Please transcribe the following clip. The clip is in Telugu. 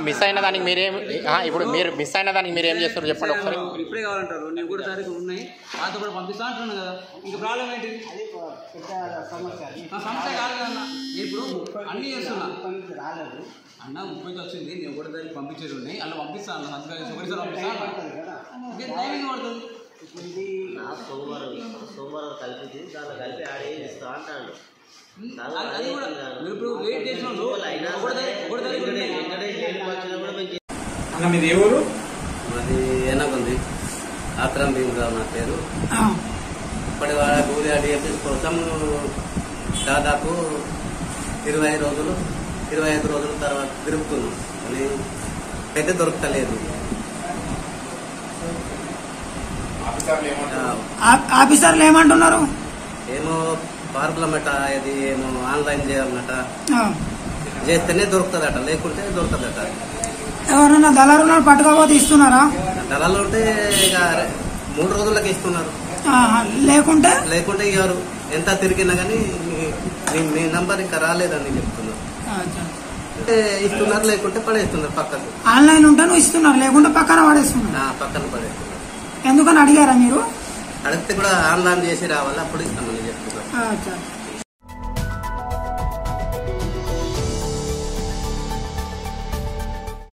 మిస్ అయిన దానికి మీరేం ఇప్పుడు మీరు మిస్ అయిన దానికి మీరు ఏం చేస్తారు చెప్పండి ఒకసారి. ఇప్పుడే కావాలంటారు, నేను కూడా తారీఖు ఉన్నాయి వాళ్ళతో కూడా పంపిస్తా అంటున్నాను కదా, ఇంకా ప్రాబ్లం ఏంటి? సమస్య కాదు కదన్నా, ఇప్పుడు అన్నీ చేస్తున్నా అన్న 30కి వచ్చింది, నేను కూడా తారీఖు పంపించేది ఉన్నాయి, అలా పంపిస్తాను సంతకాలు ఒకటిసారి పంపిస్తాను, టైమింగ్ పడుతుంది. సోమవారం కలిపి దాన్ని కలిపి ఆడే ఇస్తా అంటాను. మీది ఏ ఊరు? మాది ఎనకుంది, ఆత్రం భీమరావు నా పేరు. ఇప్పటి వాళ్ళ ఊరి డిఎఫ్ఎస్ కోసం దాదాపు 25 రోజుల తర్వాత తిరుగుతున్నాం కానీ అయితే దొరకలేదు. ఆఫీసర్లు ఏమంటున్నారు? ఏమో పార్కులమట, ఇది ఏమో ఆన్లైన్ చేయాలన్నట, చేస్తేనే దొరుకుతుందట, లేకుంటే దొరకదట. ఎవరన్నా దళారులను పట్టుకోపోతే ఇస్తున్నారా? దళాలు ఉంటే ఇక 3 రోజులకి ఇస్తున్నారు, లేకుంటే ఎవరు ఎంత తిరిగినా కానీ మీ నంబర్ ఇంకా రాలేదని చెప్తున్నారు. అంటే ఇస్తున్నారు, లేకుంటే పడేస్తున్నారు పక్కకు. ఆన్లైన్ ఉంటే నువ్వు ఇస్తున్నారు, లేకుంటే పక్కన పడేస్తున్నారు. పక్కన పడేస్తున్నారు. ఎందుకని అడిగారా మీరు? అడిగితే కూడా ఆన్లైన్ చేసి రావాలి, అప్పుడు ఇస్తామని చెప్తున్నారు.